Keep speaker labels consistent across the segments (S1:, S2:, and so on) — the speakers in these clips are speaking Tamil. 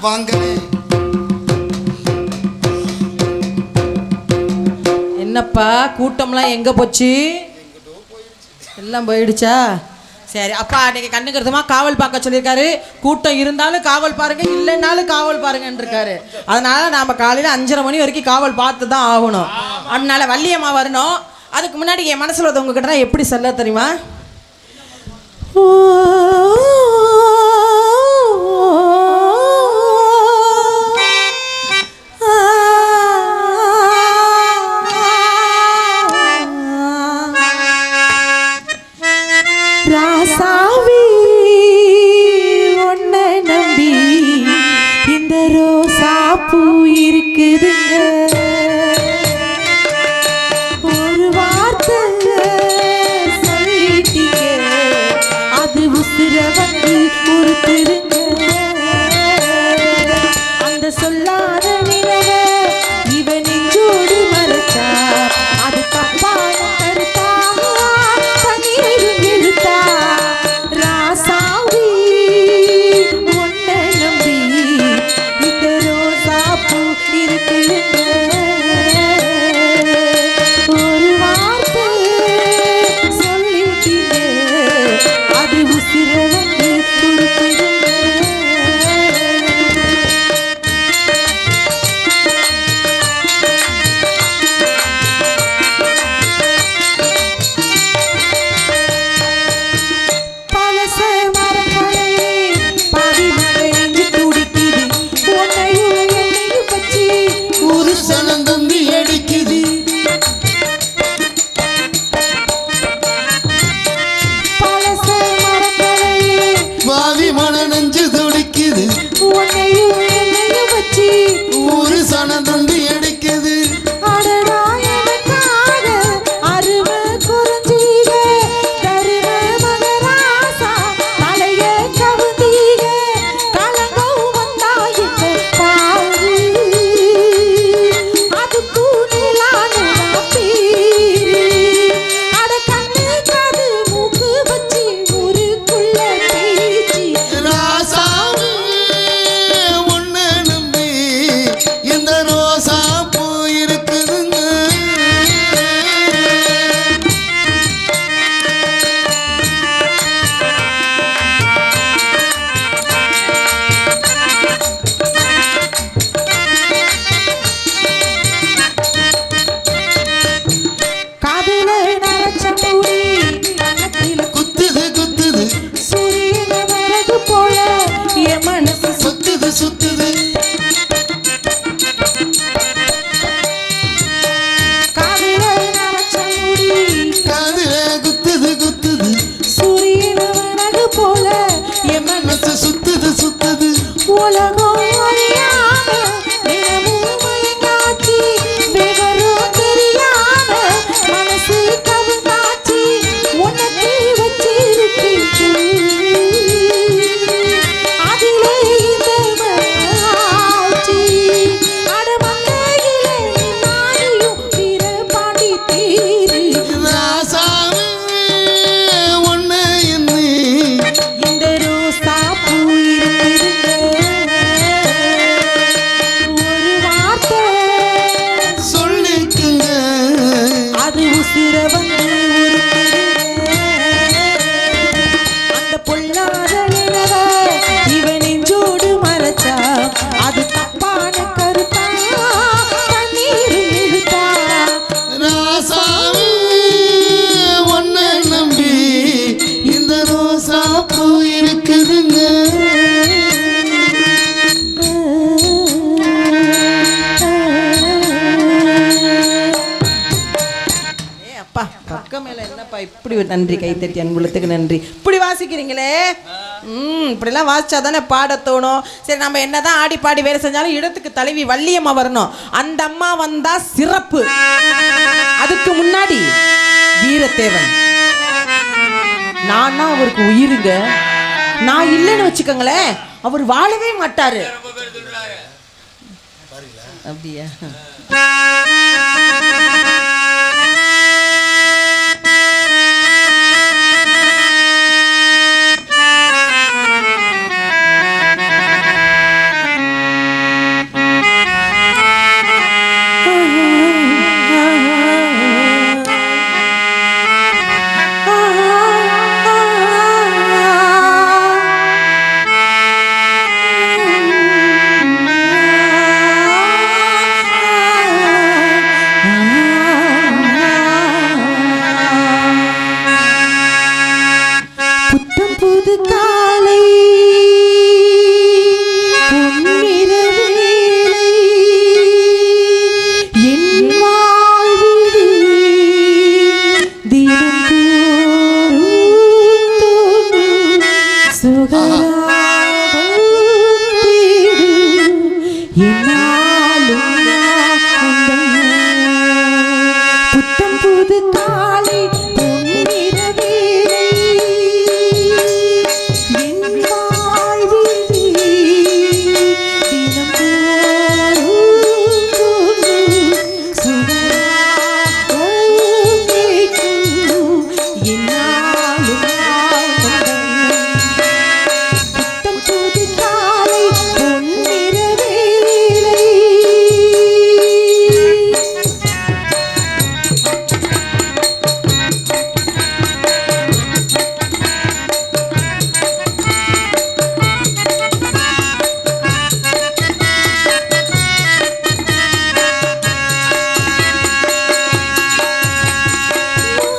S1: வாங்களே.
S2: என்னப்பா கூட்டம்லாம் எங்க போச்சு? எல்லாம் போயிடுச்சா? சரி, அப்பா அன்னைக்கு கண்ணுக்கிறதுமா காவல் பார்க்க சொல்லியிருக்காரு. கூட்டம் இருந்தாலும் காவல் பாருங்க, இல்லைன்னாலும் காவல் பாருங்கன்னு இருக்காரு. அதனால நாம காலையில் 5:30 மணி வரைக்கும் காவல் பார்த்து தான் ஆகணும். அதனால வள்ளியம்மா வரணும். அதுக்கு முன்னாடி என் மனசில் உங்ககிட்ட எப்படி சொல்ல தெரியுமா?
S3: ராசாவி உன்னை நம்பி இந்த ரோசா பூ இருக்குதுங்க. ஒரு வார்த்தை சொல்லிட்டீங்க, அது உசுர வந்து உறுத்துருங்க. அந்த சொல்லாத நிலவ இவன் நெஞ்சோடு மறைச்சா, அது தப்பான கருத்தா தண்ணீரும் எழுத்தா. ராசாவி உன்னை நம்பி இந்த ரோசா பூ இருக்குதுங்க. ஒரு வார்த்தை சொல்லிட்டீங்க, அது உசிர வந்து உறுத்துதுங்க. பழச மரங்களே பாதி மகனிஞ்சு துடிக்குது, உன்னையும் என்னையும் பற்றி ஒரு
S1: சனம் தம்பி அடிக்குது.
S3: பழச மரங்களே
S1: பாவி மன நெஞ்சு துடிக்குது,
S3: உன்னையும் என்னையும் வச்சு
S1: ஒரு சனம் தம்பி அடிக்குது.
S3: அடடா எனக்காக அருமை குறிஞ்சீக, தரும மகராசா தலைய கவுந்தீக. கலங்கம் வந்தா என்ன பாரு, அதுக்கு நிலான பீரு. அட கண்ணு காது மூக்கு வச்சு ஊருக்குள்ள பேச்சு.
S1: ராசாவே உன்னை நம்பி இந்த ரோசா பூ இருக்குதுங்க.
S3: காதுல நரைச்ச முடி கன்னத்தில
S1: குத்துது குத்துது
S3: சூரியன வரது போல என் மனசு
S1: சுத்துது சுத்துது.
S3: காதுல நரைச்ச முடி
S1: காதுல குத்துது குத்துது
S3: சூரியன வரது போல என் மனசு
S1: மனசு சுத்துது சுத்துது.
S3: உலகம் அறியாம தினமும் மயங்காச்சு, விவரம் தெரியாம மனசு கவுந்தாச்சு. உனக்கு வச்சிருக்கு அதிலே இந்த மனசாட்சி. அட மங்கையிலே நாடியும் வீர பாண்டி தீரு.
S1: ராசாவே உன்னை எண்ணி
S3: இந்த ரோசா பூ இருக்குதுங்க. ஒரு வார்த்தை
S1: சொல்லிக்குங்க,
S3: அது உசிர வந்து உறுத்துதுங்க. அந்த பொல்லாத நிலவ இவன் நெஞ்சோடு மறைச்சா, அது தப்பான கருத்தா தண்ணீர் இழுத்தா.
S1: ராசாவே உன்னை நம்பி இந்த ரோசா பூ இருக்குதுங்க.
S2: அப்பா பக்கம் மேல என்னப்பா இப்படி ஒரு நன்றி கைத்தட்டி அன்புலத்துக்கு நன்றி. இப்படி வாசிக்கிறீங்களே, இப்படிலாம் வாசிச்சா தானே பாட தோணும். சரி, நம்ம என்னதான் ஆடி பாடி வேலை செஞ்சாலும் இடத்துக்கு தலைவி வள்ளியம்மா வரணும். அந்த அம்மா வந்தா சிறப்பு. அதுக்கு முன்னாடி வீரத்தேவன் நானா அவருக்கு உயிருங்க. நான் இல்லைன்னு வச்சுக்கோங்களேன், அவர் வாழவே மாட்டாரு. அப்படியா?
S3: என்னாலும் புத்தம் புது காலை பொன்னிற வேளை என் வாழ்வில் தினந்தோறும் சுகமாக கேட்கும் என்னாலும் புத்தம் புது காலை பொன்னிற வேளை.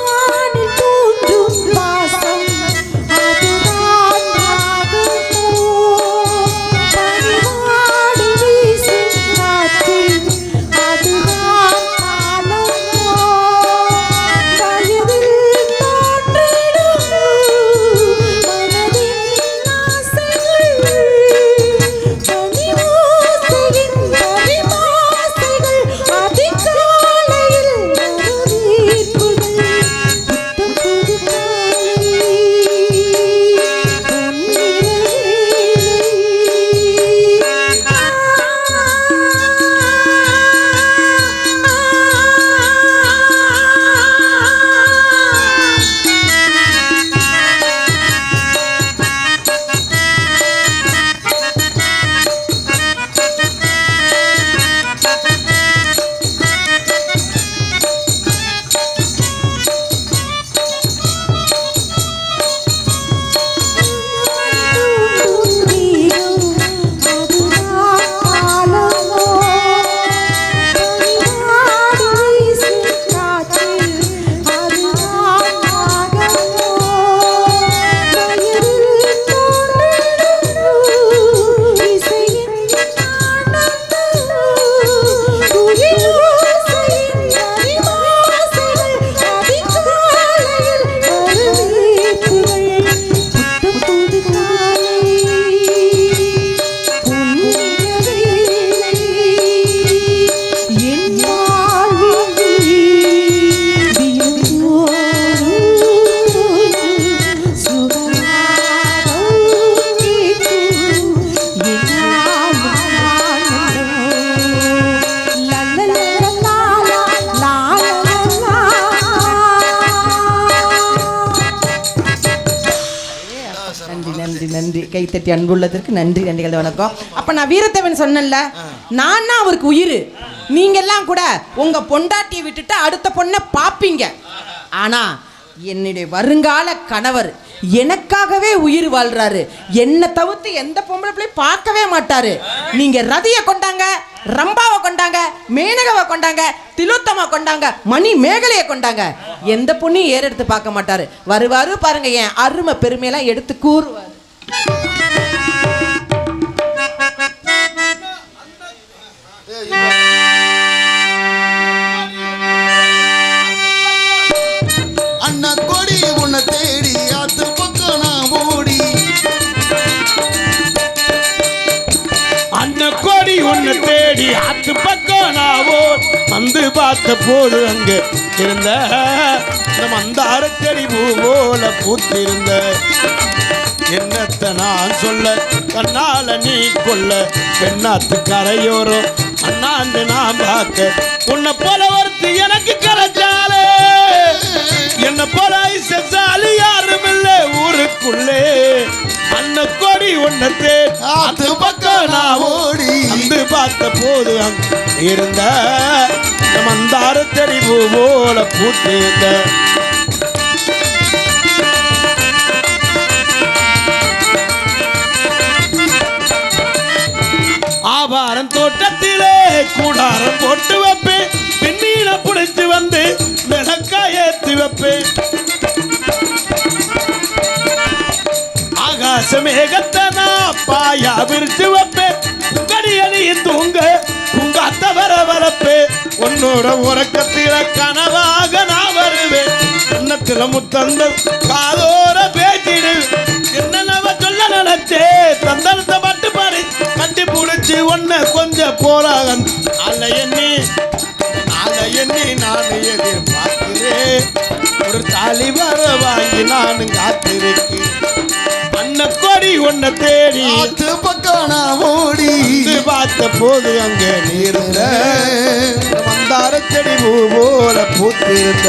S3: வானில் தோன்றும் வாசம் அதுதான் நாகமோ, பனிவாடி வீசும் காற்றில் அதுதான் தாளமோ, வயதில் தோன்றிடும் மனதின் ஆசைகள், பனியோசையின் பரிமாசைகள், அதிகாலையில் வரவேற்புகள், புத்தம் புது காலை பொன்னிற நன்றி நன்றி நன்றி. கைத்தட்டி அன்புள்ளதற்கு நன்றி நன்றிகள் வணக்கம். அப்ப நான் வீரத்தேவன் சொன்னேன்ல, நான் அவருக்கு உயிர். நீங்க எல்லாம் கூட உங்க பொண்டாட்டியை விட்டுட்டு அடுத்த பொண்ணை பாப்பீங்க. ஆனா என்னுடைய வருங்கால கணவர் எனக்காகவே உயிர் வாழ்றாரு. என்னை தவிர்த்து எந்த பொம்பளை பிள்ளையும் பார்க்கவே மாட்டாரு. நீங்க ரதியை கொண்டாங்க, ரம்பாவை கொண்டாங்க, மேனகாவை கொண்டாங்க, திலோத்தமா கொண்டாங்க, மணி மேகலையை கொண்டாங்க, எந்த பொண்ணையும் ஏறெடுத்து பார்க்க மாட்டாரு. வருவாரு பாருங்க, என் அருமை பெருமையெல்லாம் எடுத்து கூறுவார்.
S1: அண்ணா கொடி உன்னை தேடி ஆத்து பக்கம் நான் ஓடி,
S4: அந்த கொடி ஒன்று தேடி ஆத்து பக்கம் நாவோ வந்து பார்த்த போது அங்க இருந்த இந்த மந்தார செடி பூ போல பூத்திருந்த என்னத்தை நான் சொல்ல, கண்ணால நீ கொல்ல பெண்ணாத்து கரையோரம் அண்ணாந்து நான் பார்க்க உன்னை போல ஒருத்தி எனக்கு கிடைச்சாலே, என்ன போல செசாலி யாரும் இல்லை ஊருக்குள்ளே. அந்த கொடி ஒன்ன
S1: ஆத்து பக்கம் நான் ஓடி
S4: வந்து பார்த்த போது அங்க இருந்த மந்தார செடி பூ போல பூத்திருந்த ஆபாரம் தோட்டத்திலே கூடாரம் போட்டு வைப்பேன், பெண்ணீன புடிச்சு வந்து மிளக்காய் ஏற்றி வைப்பேன், ஆகாச மேகத்தை நான் பாயா விரிச்சு வைப்பேன், கடியணியின் தூங்க பூங்காத்த வர வரப்பே, உன்னோட உறக்கத்தில கனவாக நான் வருவேன், கண்ணத்தில முத்தந்த காதோர பேச்சிடு என்னென்ன சொல்ல நினைச்சே தந்தனத்தை பட்டு பாடி கட்டி பிடிச்சி ஒன்ன கொஞ்ச போறான் நாளை எண்ணி நான் எதிர்பார்க்கிறேன் ஒரு தாலி வர வாங்கி நானும் காத்திருக்கேன் அன்னக்கொடி உன்னை தேடி
S1: ஆத்து பக்கம் நான் ஓடி
S4: பார்த்த போது அங்க நீர்ந்த மந்தார செடி பூ போல பூத்திருந்த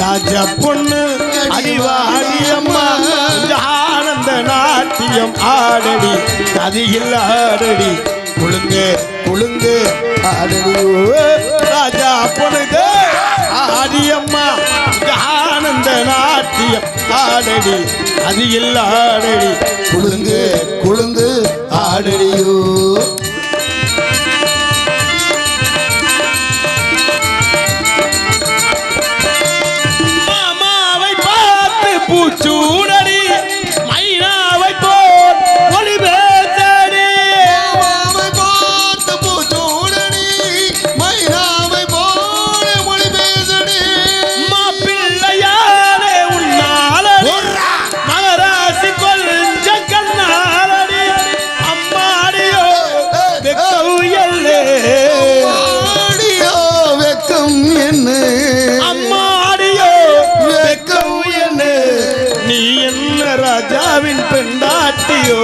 S4: ராஜா பொண்ணு அடிவாடி அம்மா ஆனந்த நாட்டியம் ஆடடி கதியில் ஆடடி குழுங்கு ஆடடி ராஜா பொண்ணுக்கு ஆடியம்மா ஆனந்த நாட்டியம் ஆடடி கதியில் ஆடடி
S1: குழுங்கு ஆடடியோ
S4: பூச்சூடடி மைனாவை போல் ஒளி பேசடி
S1: மாமாவை பார்த்து பூச்சூடடி மைனாவை போல மொழி பேசடி
S4: மாப்பிள்ளையாரே உன்னாலடி மகராசி கொஞ்சம் கண்ணாலடி அம்மாடியோ வெக்கவுயல்லே
S1: ஆடியோ வெக்கம் என்ன
S4: அம்மாடியோ வெக்கம் நீ என்ன ராஜாவின் பெண்டாட்டியோ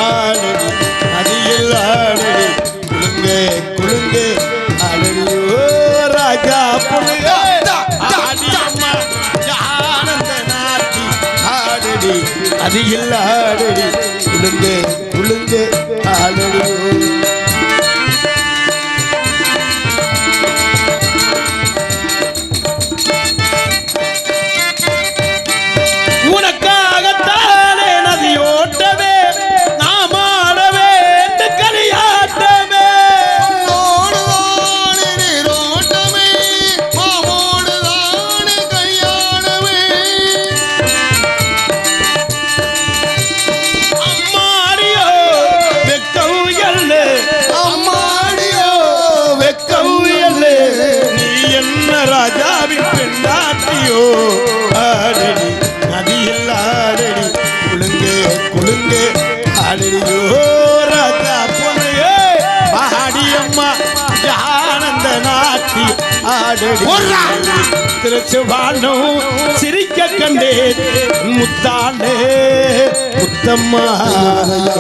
S4: ஆடடி அடியில் ஆடடி குழுங்க ஆடடியோ ராஜா புழுங்க ஆடியம்மா ஆனந்த நாட்டி ஆடடி அடியில் ஆடடி குழுங்க ஆடடியோ உனக்காகத்தானே நதியோட்டமே நாம் ஆடவே களியாட்டமே
S1: ஓடுதானே நீரோட்டமே மாமோடுதானே கல்யாணமே
S4: அம்மாடியோ வெக்கவுயல்லே
S1: அம்மாடியோ
S4: வெக்கவுயல்லே நீ என்ன ராஜாவின் பெண்ணாட்டியோ ஆடடி நதியில் ஆடடி குழுங்க ஆடடியோ ராஜா பொண்ணையே ஆடியம்மா ஆனந்த நாட்டி ஆடடி திருச்சுவானும் சிரிக்க கண்டேன் முத்தானே முத்தம்மா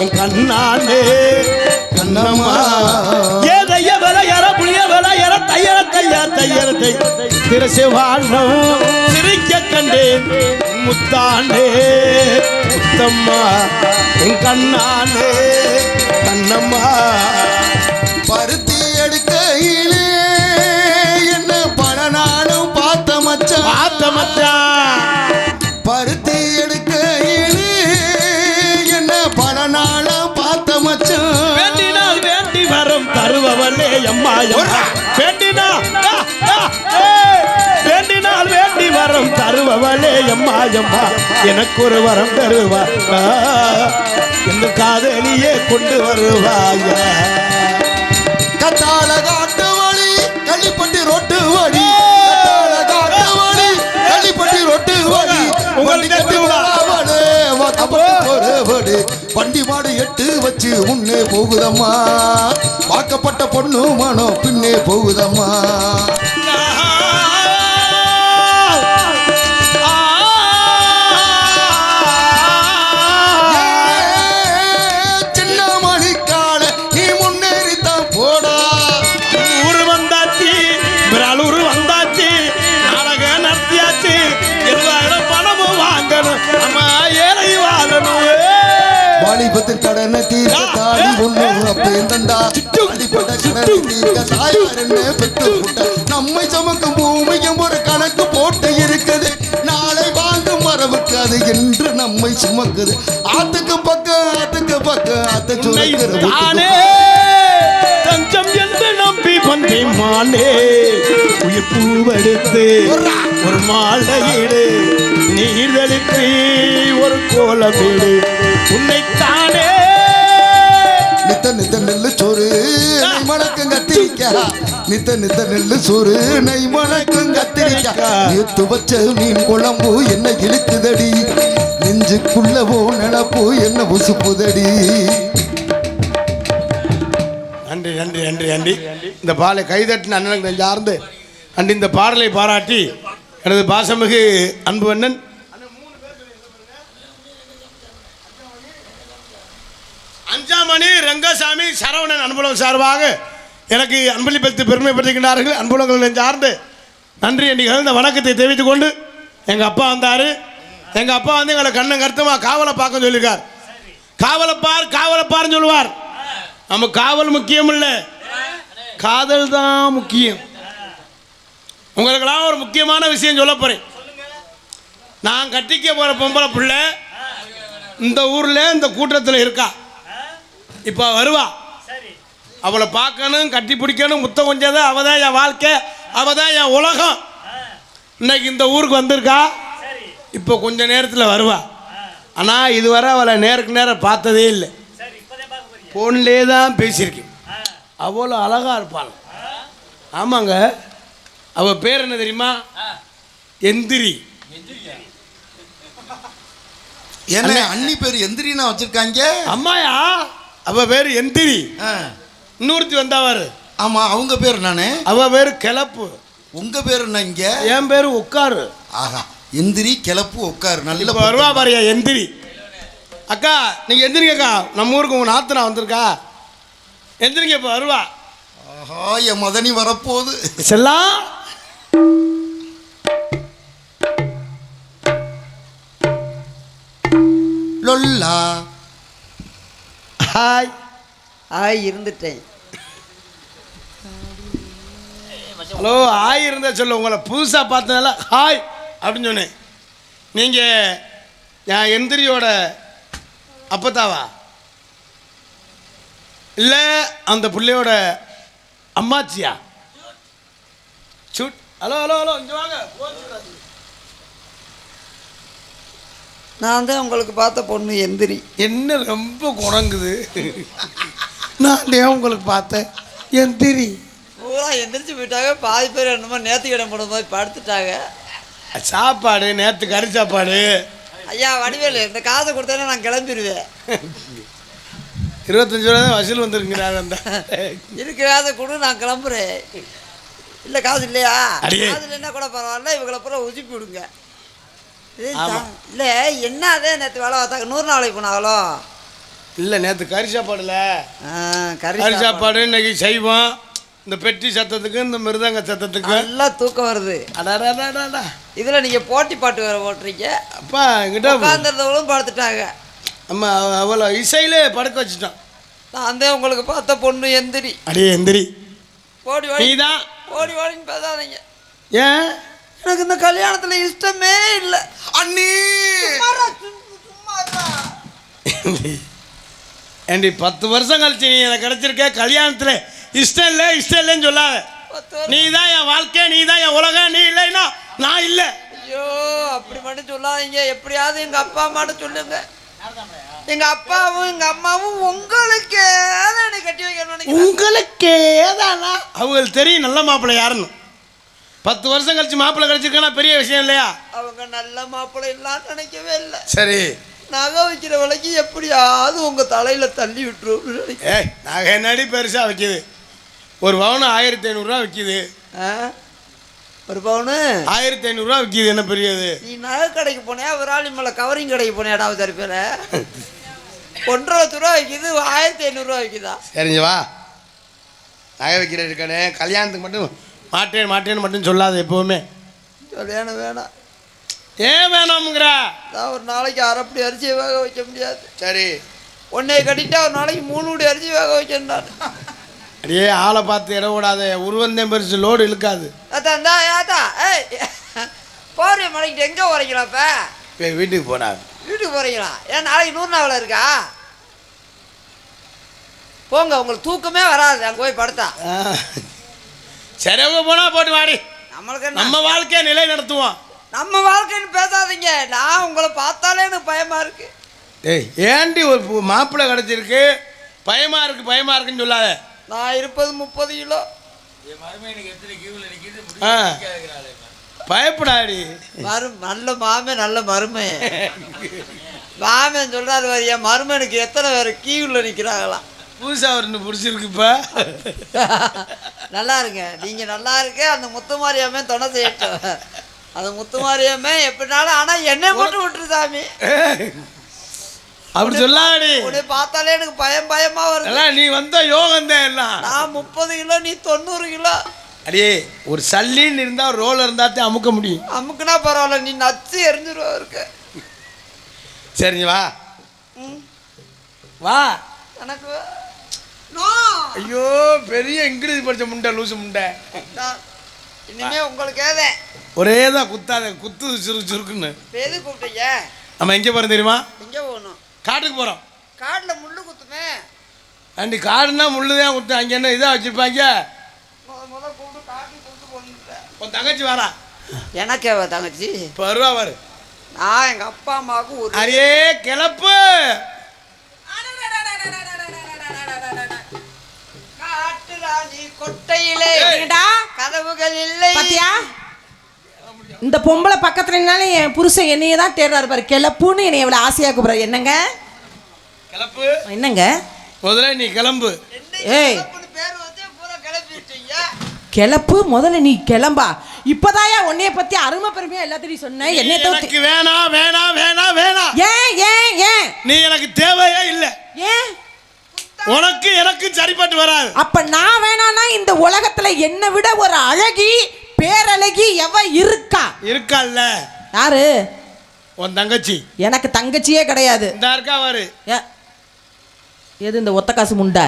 S4: என் கண்ணானே கண்ணம்மா ஏதைய விளையற புளிய விளையற தையற திருச்சுவானும் சிரிக்க கண்டேன் முத்தானே முத்தம்மா என் கண்ணானே கண்ணம்மா
S1: பருத்தி எடுக்கையிலே என்ன பல நாளும் பார்த்த மச்சான் பருத்தி எடுக்கையிலே என்ன பல நாளும் பார்த்த மச்சான்
S4: வேண்டினால் வேண்டி வரும் தருபவளே அம்மா வேண்டினால் வேண்டி வரம் தருபவளே அம்மா எனக்கு ஒரு வரம் தருவா இந்த காதலியே கொண்டு வருவாயா
S1: கத்தால காட்டு வழி களிப்பட்டி ரொட்டு வழி கத்தால காட்டு வழி களிப்பட்டி ரொட்டு வழி வண்டி மாடு எட்டு வச்சு முன்னே போகுதம்மா வாக்கப்பட்ட பொண்ணு மனம் பின்னே போகுதம்மா சின்ன மணிக்கால நீ முன்னேறித்தான் போடா
S4: ஊரு வந்தாச்சு விராலூர் வந்தாச்சு நாடக நடத்தியாச்சு 20,000 பணமும் வாங்கணும் அம்மா ஏழை வாழணும்
S1: வாலிபத்தின் கடனை தீர்க்க தாடி ஒண்ணு அப்பேன் தண்டா அடிப்பட்ட கடனை தீர்க்க தாயார் என்ன பெற்று விட்ட நம்மை சுமக்கும் பூமியும் ஒரு கணக்கு போட்டு இருக்குது நாளை வாங்கும் மரபுக்கு அது என்று நம்மை சுமக்குது ஆத்துக்கு பக்கம் ஆத்த
S4: தானே தஞ்சம் என்று நம்பி வந்தேன் மானே உயிர் பூவெடுத்து ஒரு மாலையீடு நீர்தளித்து ஒரு கோலமீடு உன்னைத்தானே
S1: நித்த நித்த நெல்லு சோறு நெய் மணக்கும் கத்திரிக்கா நித்த நித்த நெல்லு சோறு நெய் மணக்கும் கத்திரிக்கா நேத்து வச்ச மீன் குழம்பு என்ன இழுக்குதடி நெஞ்சுக்குள்ளவோ நினப்பு என்ன உசுப்புதடி.
S4: நன்றி நன்றி நன்றி நன்றி. இந்த பாலை கைதட்டின அண்ணனுக்கு நெஞ்சார்ந்து அன்று இந்த பாடலை பாராட்டி எனது பாசமிகு அன்பு அண்ணன் அஞ்சாமணி ரங்கசாமி சரவணன் அன்புலகம் சார்பாக எனக்கு அன்பளிப்பளித்து பெருமைப்படுத்துகின்றார்கள். அன்புலகங்கள் நெஞ்சார்ந்து நன்றி என்று இந்த வணக்கத்தை தெரிவித்துக் கொண்டு எங்கள் அப்பா வந்தார். எங்கள் அப்பா வந்து எங்களை கண்ணன் கருத்தமாக காவலை பார்க்க சொல்லியிருக்கார். காவலப்பார்னு சொல்லுவார். நம்ம காவல் முக்கியம் இல்லை, காதல் தான் முக்கியம். உங்களுக்கெல்லாம் ஒரு முக்கியமான விஷயம் சொல்ல போகிறேன். நான் கட்டிக்க போகிற பொம்பளை பிள்ளை இந்த ஊரில் இந்த கூட்டத்தில் இருக்கா. இப்போ வருவா, அவளை பார்க்கணும், கட்டி பிடிக்கணும், முத்தம் கொஞ்சம். அவள் தான் என் வாழ்க்கை, அவள் தான் என் உலகம். இன்னைக்கு இந்த ஊருக்கு வந்திருக்கா, இப்போ கொஞ்ச நேரத்தில் வருவா. ஆனால் இதுவரை அவளை நேருக்கு நேரம் பார்த்ததே இல்லை, ஃபோன்லேயே தான் பேசியிருக்கேன். அவ்வளோ அழகாக இருப்பாள். ஆமாங்க, அவள் பேர் என்ன தெரியுமா? எந்திரி.
S1: என்ன அண்ணி பேர் எந்திரினா வச்சிருக்காங்க?
S4: அம்மாயா, அவ பேர் எந்திரி. இன்னொருத்தி வந்தாவாரு.
S1: ஆமா, அவங்க பேர் நானே.
S4: அவ பேர் கிளப்பு.
S1: உங்க பேர் என்ன? இங்க
S4: என் பேர் உட்காரு.
S1: ஆஹா, எந்திரி கிளப்பு உட்காரு. நல்ல
S4: வருவா பாரியா எந்திரி. அக்கா நீங்க எந்திரிங்க அக்கா, நம்ம ஊருக்கு உங்க நாத்தனா வந்திருக்கா. எந்திரிங்க, இப்போ வருவா.
S1: ஆஹா, என் மதனி வரப்போகுது.
S4: செல்லாம்
S1: லொல்லா.
S4: ஹாய்.
S3: ஆய் இருந்துட்டேன்.
S4: ஹலோ, ஹாய் இருந்தா சொல்ல. உங்களை புதுசாக பார்த்ததுனால ஹாய் அப்படின்னு சொன்னேன். நீங்கள் என் எந்திரியோட அப்பத்தாவா இல்லை அந்த பிள்ளையோட அம்மாச்சியா? சுட். ஹலோ ஹலோ ஹலோ, இங்கே வாங்க.
S3: நான் தான் உங்களுக்கு பார்த்த பொண்ணு எந்திரி.
S4: என்ன ரொம்ப குணங்குது. நான் ஏன் உங்களுக்கு பார்த்தேன் எந்திரி.
S3: பூரா எந்திரிச்சு போயிட்டாங்க. பாதி பேர் என்னமோ நேற்று இடம் போடும் போது படுத்துட்டாங்க.
S4: சாப்பாடு நேற்று கறி சாப்பாடு.
S3: ஐயா வடிவேலு, இந்த காசை கொடுத்தேன்னா நான் கிளம்பிடுவேன்.
S4: 25 ரூபா தான் வசூல் வந்துருக்கிறாரு. அந்த
S3: இருக்கு காசை கொடு, நான் கிளம்புறேன். இல்லை காசு இல்லையா?
S4: அடியே.
S3: காசு இல்லைன்னா கூட பரவாயில்ல, இவங்களை பூரா உசுப்பி விடுங்க. இல்லை என்ன அதே நேற்று வேலை பார்த்தாங்க. 100 நாளைக்கு போனாங்களோ?
S4: இல்லை, நேற்று கறி சாப்பாடுல.
S3: கறி
S4: கறி சாப்பாடு இன்னைக்கு செய்வோம். இந்த பெட்டி சத்தத்துக்கு இந்த மிருதங்க சத்தத்துக்கு
S3: நல்லா தூக்கம் வருது.
S4: அடாடாடாடா.
S3: இதில் நீங்கள் போட்டி பாட்டு வேறு போட்டுறீங்க.
S4: அப்பா என்கிட்ட
S3: உட்காந்துருந்தவங்களும் படுத்துட்டாங்க.
S4: அம்மா அவ்வளோ இசையிலே படுக்க வச்சுட்டான்.
S3: நான் தான் உங்களுக்கு பார்த்த பொண்ணு எந்திரி.
S4: அடியே எந்திரி.
S3: ஓடி
S4: நீ தான்
S3: ஓடி ஓடின்னு பேசாதீங்க.
S4: ஏன்?
S3: எனக்கு இந்த கல்யாணத்தில் இஷ்டமே இல்லை.
S1: அண்ணி
S4: ஏண்டி 10 வருஷம் கழிச்சு நீ எனக்கு கிடைச்சிருக்க. கல்யாணத்தில் இஷ்டம் இல்லை இஷ்டம் இல்லைன்னு சொல்லாத. நீ தான் என் வாழ்க்கை, நீ தான் என் உலகம். நீ இல்லைன்னா நான் இல்லை.
S3: ஐயோ, அப்படி மட்டும் சொல்லாதீங்க. எப்படியாவது எங்கள் அப்பா அம்மாட்ட சொல்லுங்க. எங்கள் அப்பாவும் எங்கள் அம்மாவும் உங்களுக்கே தான் கட்டி வைக்கணும்.
S4: உங்களுக்கே தானா? அவங்களுக்கு தெரியும் நல்ல மாப்பிள்ளை யாருன்னு. 10 வருஷம் கழிச்சு மாப்பிள்ளை கிடைச்சிருக்கானா பெரிய விஷயம் இல்லையா?
S3: அவங்க நல்ல மாப்பிள்ளை இல்லான்னு நினைக்கவே இல்லை.
S4: சரி,
S3: நகை வைக்கிற விலைக்கு எப்படியாவது உங்கள் தலையில் தள்ளி விட்டுரும்.
S4: ஏய், நகை என்னடி பெருசாக வைக்கிது? ஒரு பவுன் 1500 ரூபா விற்கிது.
S3: ஒரு பவுனு
S4: 1500 ரூபா விற்கிது. என்ன பெரியது?
S3: நீ நகை கடைக்கு போனியா, விராலி மலை கவரிங் கடைக்கு போனியாடா? தரப்பில் 1.5 லட்ச ரூபா விற்கிது, 1500 ரூபா விற்கிதா?
S4: சரிங்க வா, நகை வைக்கிற இருக்கானே. கல்யாணத்துக்கு மட்டும் மாட்டேன் மாட்டேன்னு மட்டும் சொல்லாது எப்போவுமே.
S3: கல்யாணம் வேணாம்.
S4: ஏன் வேணாமுங்கிறா?
S3: நான் ஒரு நாளைக்கு அரைப்படி அரிசியை வேக வைக்க முடியாது.
S4: சரி,
S3: ஒன்றைய கட்டிட்டா ஒரு நாளைக்கு 3 படி அரிசி வேக வைக்கணும். நான்
S4: அடியே ஆளை பார்த்து இட விடாத. உருவந்தேன் பெருசு லோடு இழுக்காது.
S3: அத்தா ஏத்தா ஏய் போகிற மலைக்கிட்டு எங்கே போகிறீங்களா? இப்போ
S4: வீட்டுக்கு போனா.
S3: வீட்டுக்கு போகிறீங்களா? ஏன் நாளைக்கு 100 நாவல இருக்கா? போங்க, உங்களுக்கு தூக்கமே வராது அங்கே போய் படுத்தா.
S4: சரி, அவங்க போனால் போட்டு வாடி.
S5: நம்மளுக்கு என்ன?
S4: நம்ம வாழ்க்கையை நிலை நடத்துவோம்.
S5: நம்ம வாழ்க்கைன்னு பேசாதீங்க. நான் உங்களை பார்த்தாலே எனக்கு பயமா இருக்கு.
S4: ஏய் ஏண்டி ஒரு மாப்பிள்ளை கிடச்சிருக்கு பயமா இருக்குன்னு சொல்லாத.
S5: நான் இருப்பது 30 கிலோ.
S4: பயப்படாடி.
S5: நல்ல மாமன் நல்ல மருமை. மாமன் சொல்றாரு வரியா மருமனுக்கு எத்தனை பேர் கீவுல நிக்கிறாங்களாம்.
S4: புதுசா ஒரு பிடிச்சிருக்கு இப்ப.
S5: நல்லா இருங்க, நீங்க நல்லா இருக்க. அந்த முத்துமாரியாமே துணை செய்யட்டும். அந்த முத்துமாரியாமே எப்படினாலும், ஆனா என்னை மட்டும் விட்டுரு சாமி.
S4: அப்படி சொல்லாடி.
S5: உன்னை பார்த்தாலே எனக்கு பயமா வருது.
S4: நீ வந்த யோகம் தான் எல்லாம்.
S5: நான் 30 கிலோ, நீ 90 கிலோ.
S4: அடியே ஒரு சல்லின்னு இருந்தா ஒரு ரோல் இருந்தாத்தே அமுக்க முடியும்.
S5: அமுக்குனா பரவாயில்ல, நீ நச்சு எரிஞ்சிருவா இருக்க.
S4: சரி வா வா.
S5: எனக்கு
S4: ஐயோ பெரிய இங்கிலீஷ் படிச்ச முண்டை லூசு முண்டை.
S5: இனிமே உங்களுக்கு ஏதே
S4: ஒரே தான் குத்தாத குத்து சுருக்குன்னு.
S5: எது கூப்பிட்டீங்க?
S4: நம்ம எங்கே போகிறோம் தெரியுமா?
S5: எங்கே போகணும்?
S4: காட்டுக்கு போகிறோம்.
S5: காட்டில் முள்ளு குத்துமே.
S4: அண்டி காடுனா முள்ளு தான் குத்து. அங்கே என்ன இதாக வச்சுருப்பாங்க.
S5: முத கூப்பிட்டு காட்டுக்கு கூப்பிட்டு போகணும்.
S4: உன் தங்கச்சி வாரா.
S5: எனக்கே தங்கச்சி
S4: இப்போ வருவா வரு.
S5: நான் எங்கள் அப்பா அம்மாவுக்கு ஒரு
S4: அரே கிளப்பு.
S5: காட்டுராணி கொட்டையிலே கதவுகள் இல்லை.
S3: பாத்தியா இந்த பொம்பளை பக்கத்துல நின்னாலும் என் புருஷன் என்னையே தான் தேடுறாரு பாரு. கிளப்புன்னு என்னை எவ்வளவு ஆசையா கூப்பிடுறாரு. என்னங்க
S4: கிளப்பு
S3: என்னங்க
S4: முதல்ல நீ கிளம்பு.
S3: ஏய்
S5: பேர் வச்சு பூரா கிளப்பிட்டீங்க.
S3: கிளப்பு முதல்ல நீ கிளம்பா. இப்பதாயா உன்னைய பத்தி அருமை பெருமையா எல்லாத்தையும் சொன்ன. என்னை
S4: எனக்கு வேணாம் வேணாம் வேணாம் வேணாம்.
S3: ஏன் ஏன் ஏன்
S4: நீ எனக்கு தேவையே இல்லை.
S3: ஏன்
S4: உனக்கு எனக்கு சரிப்பட்டு வராது.
S3: அப்ப நான் வேணானா இந்த உலகத்துல என்னை விட ஒரு அழகி பேரழகி எவ இருக்கா?
S4: இருக்கல்ல.
S3: யாரு?
S4: உன் தங்கச்சி.
S3: எனக்கு தங்கச்சியே கிடையாது.
S4: இந்த இருக்கா பாரு.
S3: எது இந்த ஒத்த காசு முண்டை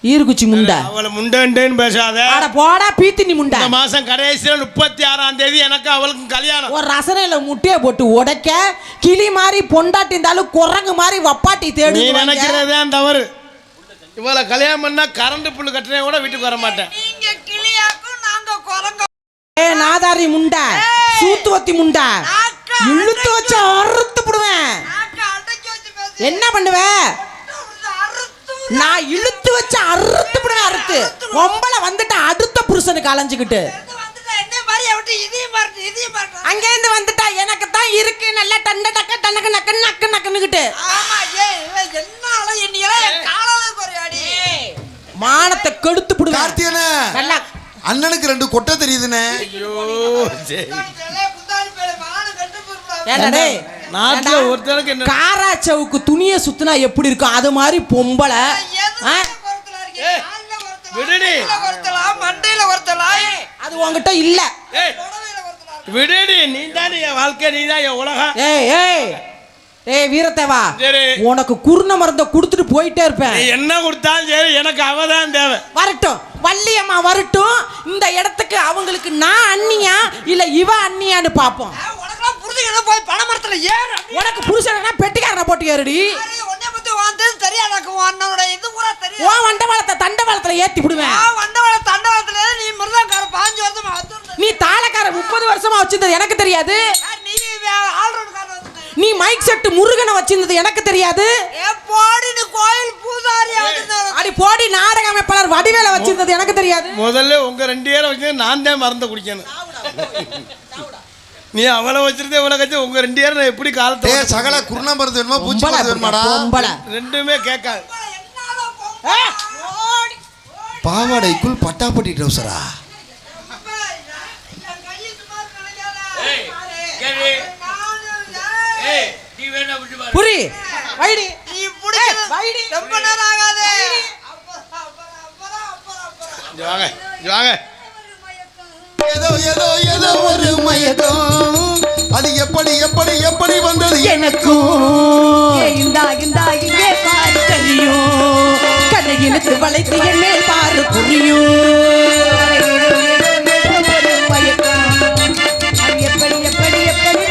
S3: ஈருக்குச்சி முண்டை?
S4: அவளை முண்டேன்னு பேசாத.
S3: அட போடா பீத்தினி முண்டை.
S4: இந்த மாசம் கடைசியில் 36ஆம் தேதி எனக்கு அவளுக்கு கல்யாணம்.
S3: ஒரு ரசனையில முட்டையை போட்டு உடைக்க கிளி மாதிரி பொண்டாட்டி இருந்தாலும் குரங்கு மாதிரி வப்பாட்டி தேடி.
S4: நீ நினைக்கிறதே தவறு. இவளை கல்யாணம் பண்ணா கரண்ட் புல்லு கட்டுறே கூட வீட்டுக்கு வர மாட்டேன்.
S5: நீங்க கிளியாக்கும் நாங்க குரங்க.
S3: ஏ நாதாரி முண்டை சூத்து வத்தி முண்டை இழுத்து வச்சு அறுத்து போடுவேன். என்ன பண்ணுவேன்? நான் இழுத்து வச்சு அறுத்து போடுவேன். அறுத்து பொம்பளை வந்துட்டு அடுத்த புருஷனுக்கு அலைஞ்சுக்கிட்டு அங்க இருந்து வந்துட்டா எனக்கு தான் இருக்கு நல்லா டண்ட டக்க டனக்கு நக்கு நக்கு நக்குன்னுகிட்டு. மானத்தை கெடுத்து போடுவேன்.
S1: கார்த்தியனே
S3: நல்லா
S1: அண்ணனுக்கு 2 கொட்டை தெரியுதுனே.
S4: ஐயோ நாட்டுல ஒருத்தருக்கு என்ன
S3: காராச்சவுக்கு துணியை சுத்தினா எப்படி இருக்கும் அது மாதிரி பொம்பளை.
S4: விடுடி
S5: மண்டையில ஒருத்தலாம்.
S3: அது உன்கிட்ட இல்ல.
S4: விடுடி. நீ தான் என் வாழ்க்கை, நீ தான் என் உலகம்.
S3: ஏய் ஏய் ஏய் வீரத்தேவா,
S4: சரி
S3: உனக்கு குருண மருந்தை கொடுத்துட்டு போயிட்டே இருப்பேன்.
S4: நீ என்ன கொடுத்தாலும் சரி எனக்கு அவதான் தேவை.
S3: வரட்டும் வள்ளியம்மா வரட்டும். இந்த இடத்துக்கு அவங்களுக்கு நான் அண்ணியா இல்ல இவ அண்ணியான்னு பாப்போம்.
S5: உனக்கெல்லாம் புரிஞ்சுக்கணும். போய் பணமரத்துல ஏறு.
S3: உனக்கு புருஷனா பெட்டிக்காரனை போட்டு ஏறுடி.
S5: உன்னை பத்தி வாழ்ந்தது தெரியாதாக்கும். உன்னோட இது பூரா தெரியும்.
S3: ஓ வண்டவாளத்தை தண்டவாளத்துல ஏத்தி விடுவேன்.
S5: வண்டவாள தண்டவாளத்துல நீ மிருதங்கார 5 வருஷமா
S3: நீ தாளக்கார 30 வருஷமா வச்சிருந்தது எனக்கு தெரியாது.
S5: நீ ஆல்ரவுண்ட்கார
S3: நீ மைக் செட் முருகனை வச்சிருந்தது எனக்கு தெரியாது.
S5: போடி நீ கோயில் பூசாரி
S3: அடி போடி நாடக அமைப்பாளர் வடிவேல வச்சிருந்தது எனக்கு தெரியாது.
S4: முதல்ல உங்க 2 பேரை வச்சு நான் தான் மறந்து குடிக்கணும். நீ அவளை வச்சிருந்தே இவளை கட்சி உங்க 2 பேரும் நான் எப்படி காலத்தை
S1: சகல குருணா மருந்து வேணுமா பூச்சி மருந்து வேணுமாடா?
S4: ரெண்டுமே கேட்காது.
S1: பாவாடைக்குள் பட்டாப்பட்டி ட்ரௌசரா?
S3: புரி வைடி
S5: நீ புடிச்சு
S3: வைடி
S5: ரொம்ப நேரம் ஆகாதே.
S4: வாங்க வாங்க.
S1: ஏதோ ஏதோ ஏதோ ஒரு மயக்கம் அது எப்படி எப்படி எப்படி வந்தது எனக்கும்.
S3: இந்தா இந்தா இங்கே பாரு தெரியும் கடையிலுக்கு வளைத்து என் மேல் பாரு புரியும். எப்படி எப்படி எப்படி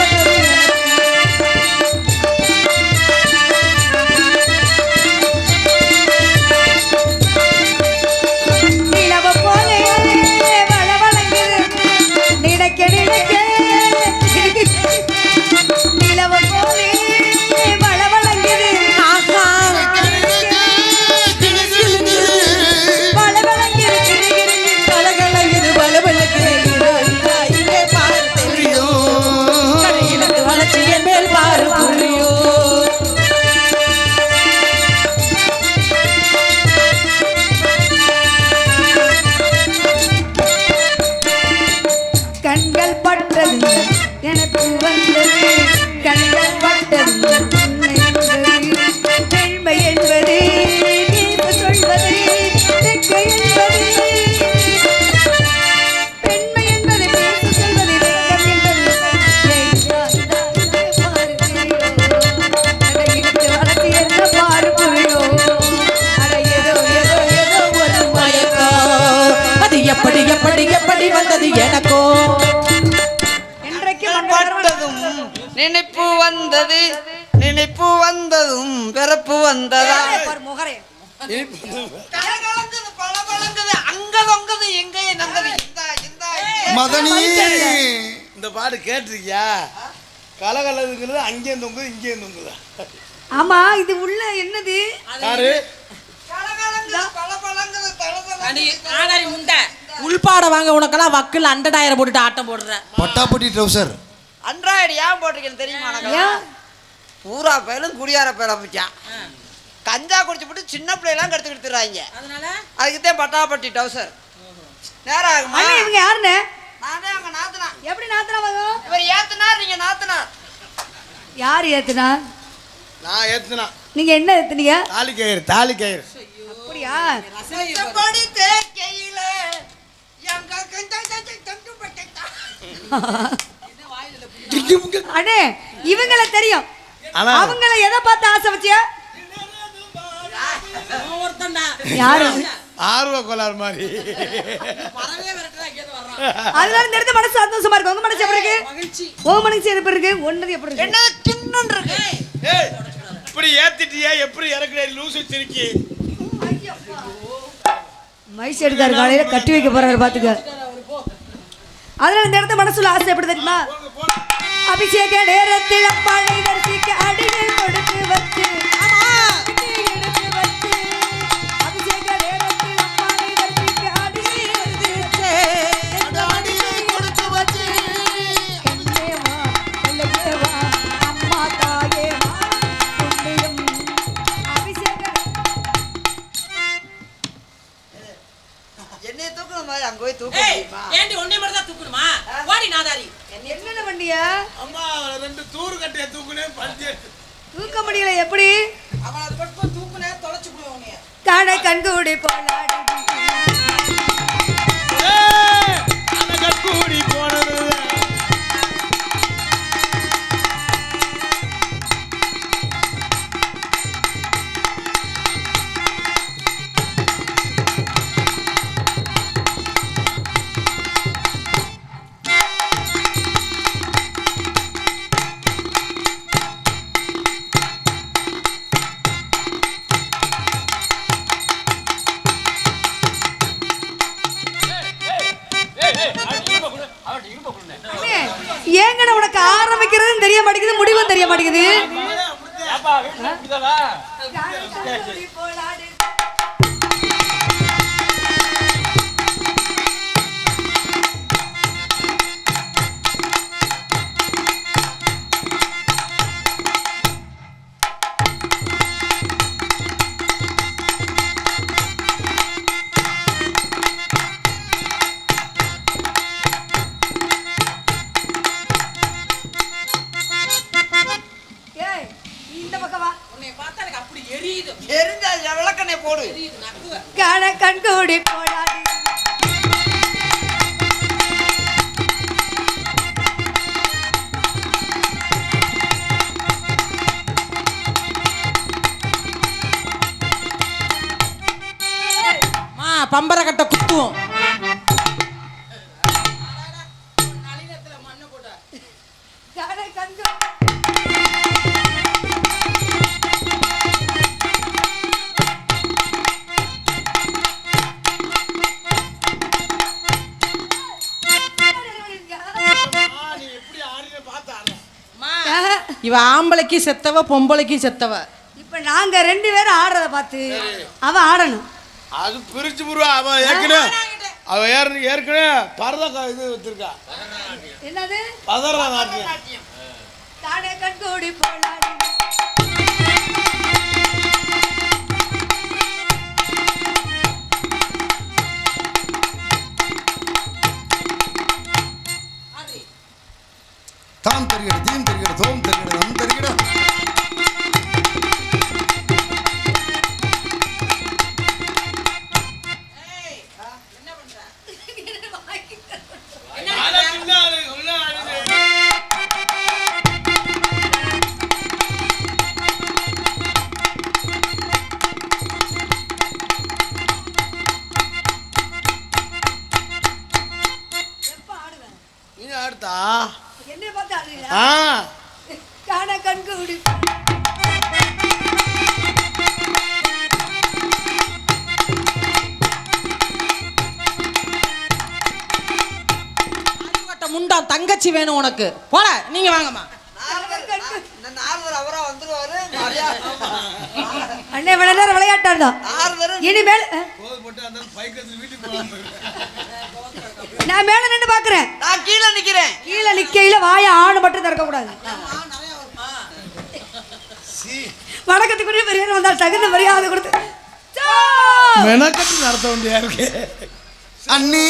S3: என்றைக்கு
S5: பட்டதும் நினைப்பு வந்தது, நினைப்பு வந்ததும் பிறப்பு வந்ததா.
S3: முகரே
S5: கலகலங்குது, பளபளங்குது, அங்க தொங்குது, எங்க நந்தது.
S1: மதனி
S4: இந்த பாட்டு கேட்டிருக்கியா? கலகலதுங்கிறது அங்கேயும் தொங்குது இங்கேயும் தொங்குதா?
S3: ஆமா, இது உள்ள என்னது?
S4: யாரு?
S2: ஆதாரி முண்டை உள்பாட வாங்க உனக்கெல்லாம் வக்கில் 100,000 போட்டுட்டு ஆட்டம் போடுற.
S1: பட்டாப்பட்டி ட்ரௌசர்
S5: அண்ட்ராய்டு ஏன் போட்டிருக்கேன்னு தெரியுமா? பூரா பயலும் குடியார பயல பிடிச்சான். கஞ்சா குடிச்சு போட்டு சின்ன பிள்ளைலாம் கெடுத்து கொடுத்துறாங்க. அதுக்குதான் பட்டாப்பட்டி டவுசர். நேரம் ஆகுமா?
S3: இவங்க யாருன்னு?
S5: நானே அவங்க நாத்தனா.
S3: எப்படி நாத்தனா வரும்?
S5: இவர் ஏத்துனார், நீங்க நாத்தனார்.
S3: யார் ஏத்துனா?
S4: நான் ஏத்துனா.
S3: நீங்க என்ன ஏத்துனீங்க?
S4: தாலி கயிறு, தாலி கயிறு.
S3: அப்படியா?
S5: ரசப்படி தேக்கையில எங்க கஞ்சா பட்டா.
S3: அண்ணே, இவங்கள தெரியும்.
S4: ஆனா
S3: அவங்கள எதை பார்த்து ஆசை வச்சியா? யாரு?
S4: ஆர்வ கோளாறு மாதிரி.
S3: அதனால இந்த இடத்துல மனசு சந்தோஷமா இருக்கு. உங்க மனசு எப்படி இருக்கு? உங்க மனசு எப்படி இருக்கு? ஒன்னது எப்படி இருக்கு?
S5: என்னது கிண்ணன் இருக்கு.
S4: ஏய், இப்படி ஏத்திட்டியே, எப்படி இறக்குற லூசு சிரிக்கி.
S3: மைஸ் எடுக்காரு, காலையில கட்டி வைக்க போறாரு பாத்துக்க. அதனால இந்த இடத்துல மனசுல ஆசை எப்படி தெரியுமா? அபிஷேக நேரத்தில் அம்மாளை தரிசிக்க அடிகள் கொடுத்து வச்சு. எடுத்து வச்சு. அபிஷேக நேரத்தில் அம்மாளை தரிசிக்க அடிகள் கொடுத்து வச்சு. கண்ணே வா, கண்ணே வா, அம்மா தாயே வா, புண்ணியம். அபிஷேக
S5: என்னைய தூக்குற மாதிரி அங்க போய் தூக்க முடியுமா?
S2: ஏண்டி ஒன்னே மட்டும் தான் தூக்கணுமா? வாடி நாதாரி.
S3: என்னென்ன வண்டியா?
S4: அம்மா 2 தூறு கட்டைய தூக்குனே பஞ்சு.
S3: தூக்க முடியல எப்படி?
S2: அவன் அது மட்டும் தூக்குனே தொலைச்சு போடுவான் உன்னைய.
S3: காண கண்கூடி போலாடி.
S4: ஏய், அந்த கட்கூடி போனது.
S3: ஏங்கட உனக்கு ஆரம்பிக்கிறதுன்னு தெரிய மாட்டேங்குது, முடிவும் தெரிய மாட்டேங்குது. ஏய், இந்த பக்கம் வா.
S2: உன்னைய பார்த்தா எனக்கு அப்படி எரியுது.
S5: எரிஞ்சா விளக்கண்ணே போடு.
S2: நக்குவ.
S3: காண கண்கூடி போலாடி.
S2: பம்பர கட்ட குத்துவோம்.
S3: காண கண்கூடி.
S4: நீ எப்படி ஆடின பார்த்தாங்க.
S2: இவ ஆம்பளைக்கு செத்தவ, பொம்பளைக்கு செத்தவ.
S3: இப்ப நாங்க 2 பேரும் ஆடுறத பார்த்து அவ ஆடணும்.
S4: அது பிரிச்சு புருவா. அவ ஏற்கனவே பரத இது வச்சிருக்கா.
S3: என்னது?
S4: பதற நாட்டியம்.
S3: காண கண்கூடி போலாடி.
S1: தாம் தருகிற தீம் தருகிற தோம் தருகிற நம் தருகிற
S3: எப்ப ஆடுவேன்?
S4: நீங்க அடுத்தா
S6: என்ன பார்த்தா ஆடுறீங்களா?
S4: ஆ
S6: காண கண்கு விடு.
S2: அறிவட்ட முண்டா தங்கச்சி வேணும் உனக்கு போல நீங்க வாங்கம்மா
S5: நாரதர் அவரா வந்துருவாரு மரியாதை.
S6: அண்ணே இவ்வளவு நேரம் விளையாட்டாண்டா
S5: நாரதர்
S6: இனிமேல் நான் மேல நின்று பாக்குறேன்.
S5: நான் கீழே நிக்கிறேன்.
S6: கீழே நிக்கையில வாய ஆணு மட்டும் திறக்க கூடாது. வணக்கத்துக்குரிய பெரியவர் வந்தால் தகுந்த மரியாதை கொடுத்து
S4: மெனக்கட்டு நடத்த வேண்டியா இருக்கு
S1: அண்ணி